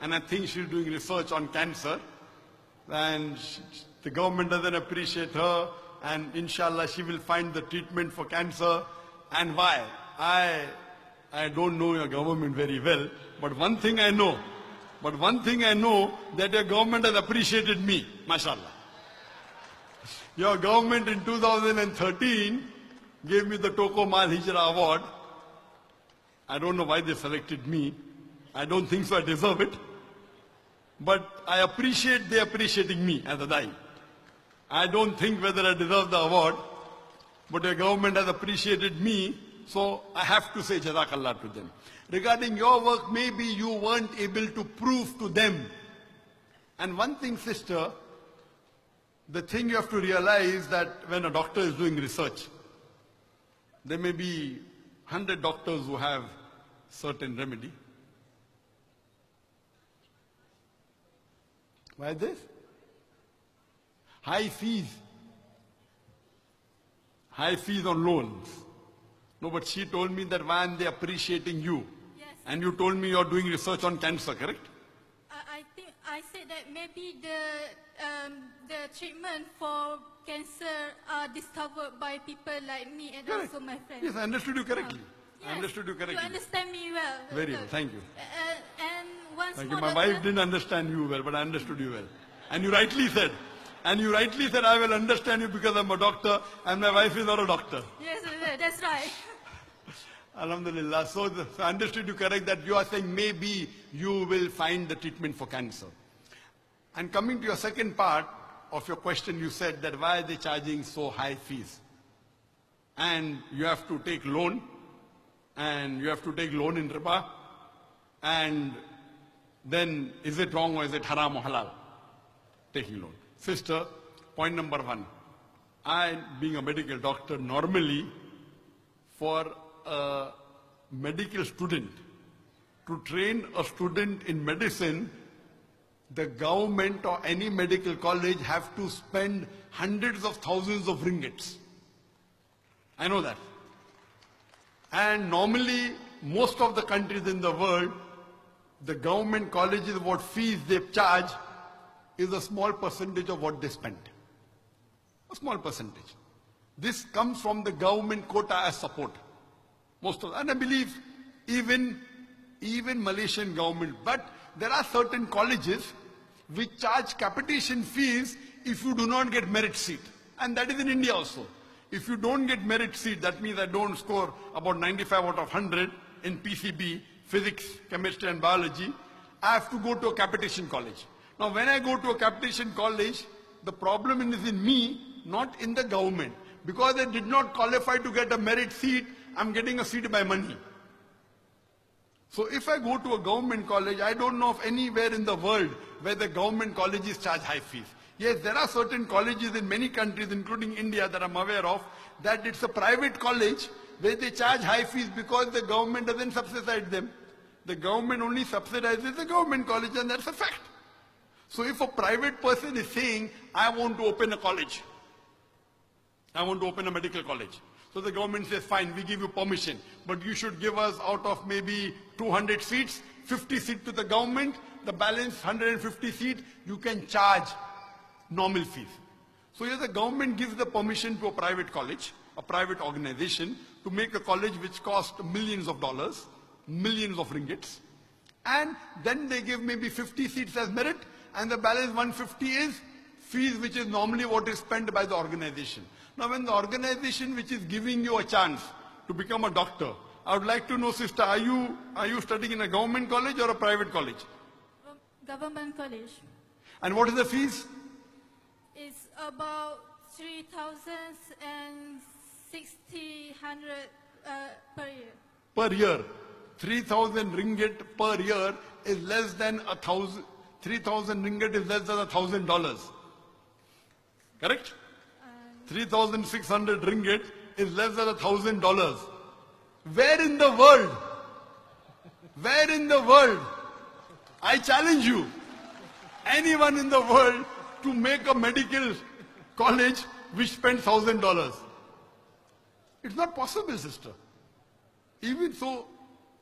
and I think she's doing research on cancer. And the government doesn't appreciate her, and inshallah she will find the treatment for cancer. And why? I don't know your government very well, but one thing I know, that your government has appreciated me, mashallah. Your government in 2013 gave me the Toko Mal Hijra Award. I don't know why they selected me. I don't think so I deserve it. But I appreciate they appreciating me as a Dai. I don't think whether I deserve the award, but your government has appreciated me, so I have to say Jazakallah to them. Regarding your work, maybe you weren't able to prove to them. And one thing, sister, the thing you have to realize that when a doctor is doing research, there may be 100 doctors who have certain remedy. Why this? High fees. High fees on loans. No, but she told me that why are they appreciating you? Yes. And you told me you're doing research on cancer, correct? I think I said that maybe the treatment for cancer are discovered by people like me and Correct. also my friends. Yes, I understood you correctly. Yes, I understood you correctly. You understand me well. Very well, thank you. And once Thank you. more, My wife didn't understand you well, but I understood you well. And you rightly said, I will understand you because I'm a doctor and my wife is not a doctor. Yes, that's right. Alhamdulillah. So I understood you correct that you are saying maybe you will find the treatment for cancer. And coming to your second part of your question, you said that why are they charging so high fees? And you have to take loan, and you have to take loan in riba, and then is it wrong or is it haram or halal? Taking loan. Sister, point number one. I, being a medical doctor, normally for a medical student, to train a student in medicine, the government or any medical college have to spend hundreds of thousands of ringgits. I know that. And normally, most of the countries in the world, the government colleges, what fees they charge is a small percentage of what they spend. A small percentage. This comes from the government quota as support. And I believe even Malaysian government. But there are certain colleges which charge capitation fees if you do not get merit seat. And that is in India also. If you don't get merit seat, that means I don't score about 95 out of 100 in PCB, physics, chemistry and biology, I have to go to a capitation college. Now when I go to a capitation college, the problem is in me, not in the government. Because I did not qualify to get a merit seat, I'm getting a seat by money. So if I go to a government college, I don't know of anywhere in the world where the government colleges charge high fees. Yes, there are certain colleges in many countries, including India, that I'm aware of, that it's a private college where they charge high fees because the government doesn't subsidize them. The government only subsidizes the government college, and that's a fact. So if a private person is saying, I want to open a college, I want to open a medical college. So the government says, fine, we give you permission, but you should give us out of maybe 200 seats, 50 seats to the government, the balance 150 seats, you can charge normal fees. So here the government gives the permission to a private college, a private organization, to make a college which costs millions of dollars, millions of ringgits, and then they give maybe 50 seats as merit, and the balance 150 is fees, which is normally what is spent by the organization. Now when the organization which is giving you a chance to become a doctor, I would like to know, sister, are you studying in a government college or a private college? Government college. And what is the fees? It's about 3,600 per year. Per year. 3,000 ringgit per year is less than 3,000 ringgit is less than $1,000. Correct? 3,600 ringgit is less than $1,000. Where in the world? Where in the world? I challenge you. Anyone in the world to make a medical college which spends $1,000. It's not possible, sister. Even so,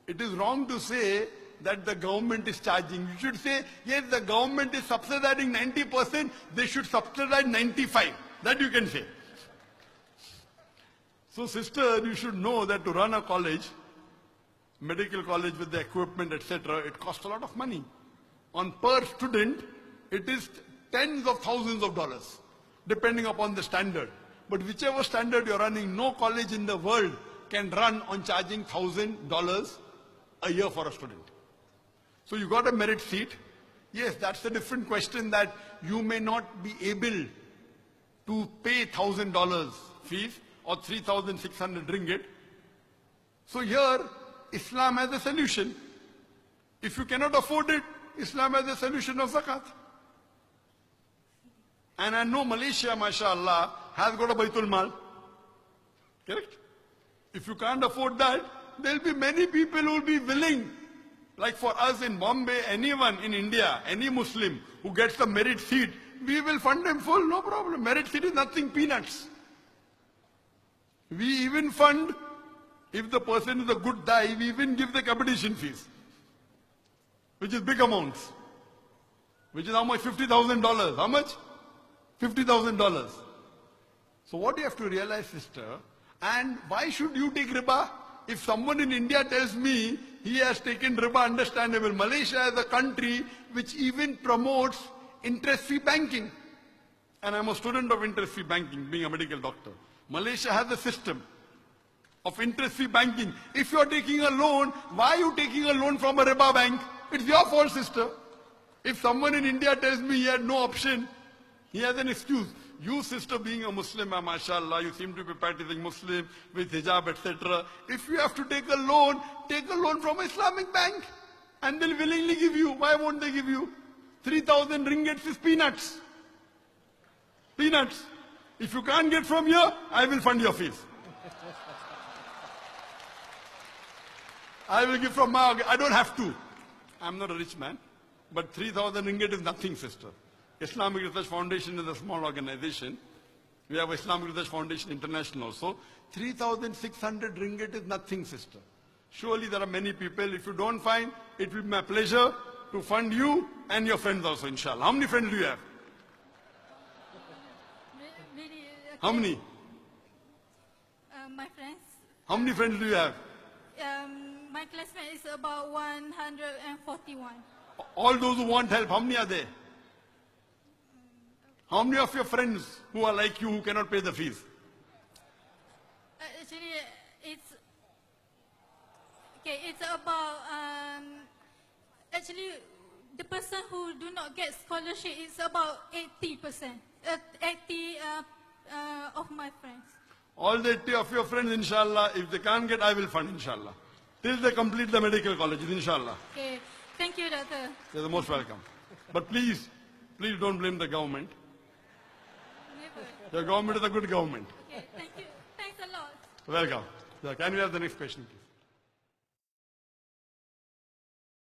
it is wrong to say that the government is charging. You should say, yes, the government is subsidizing 90%, they should subsidize 95%. That you can say. So sister, you should know that to run a college, medical college with the equipment, etc., it costs a lot of money. On per student, it is tens of thousands of dollars, depending upon the standard. But whichever standard you're running, no college in the world can run on charging $1,000 a year for a student. So you got a merit seat. Yes, that's a different question, that you may not be able to pay $1,000 fees or 3,600 ringgit. So here, Islam has a solution. If you cannot afford it, Islam has a solution of zakat. And I know Malaysia, mashallah, has got a Baitul Mal. Correct? If you can't afford that, there will be many people who will be willing. Like for us in Bombay, anyone in India, any Muslim who gets a merit seat, we will fund them full, no problem. Merit seat is nothing, peanuts. We even fund, if the person is a good guy, we even give the competition fees, which is big amounts. Which is how much? $50,000. How much? $50,000. So what you have to realize, sister, and why should you take riba? If someone in India tells me he has taken riba, understandable. Malaysia is a country which even promotes interest-free banking. And I'm a student of interest-free banking, being a medical doctor. Malaysia has a system of interest-free banking. If you're taking a loan, why are you taking a loan from a riba bank? It's your fault, sister. If someone in India tells me he had no option, he has an excuse. You, sister, being a Muslim, mashallah, you seem to be practicing Muslim with hijab, etc. If you have to take a loan from an Islamic bank. And they'll willingly give you. Why won't they give you? 3,000 ringgits is peanuts. Peanuts. If you can't get from here, I will fund your fees. I will give from my, I don't have to. I'm not a rich man. But 3,000 ringgit is nothing, sister. Islamic Research Foundation is a small organization. We have Islamic Research Foundation International also. 3,600 ringgit is nothing, sister. Surely there are many people. If you don't find, it will be my pleasure to fund you and your friends also, inshallah. How many friends do you have? How many? My friends. How many friends do you have? My classmate is about 141. All those who want help, how many are there? How many of your friends who are like you who cannot pay the fees? Actually, it's about actually the person who do not get scholarship is about 80%. 80 of my friends. All the 80 of your friends, inshallah, if they can't get, I will fund, inshallah. Till they complete the medical colleges, inshallah. Okay. Thank you, Doctor. You're the most welcome. But please don't blame the government. Never. The government is a good government. Okay, thank you. Thanks a lot. Welcome. Can we have the next question, please?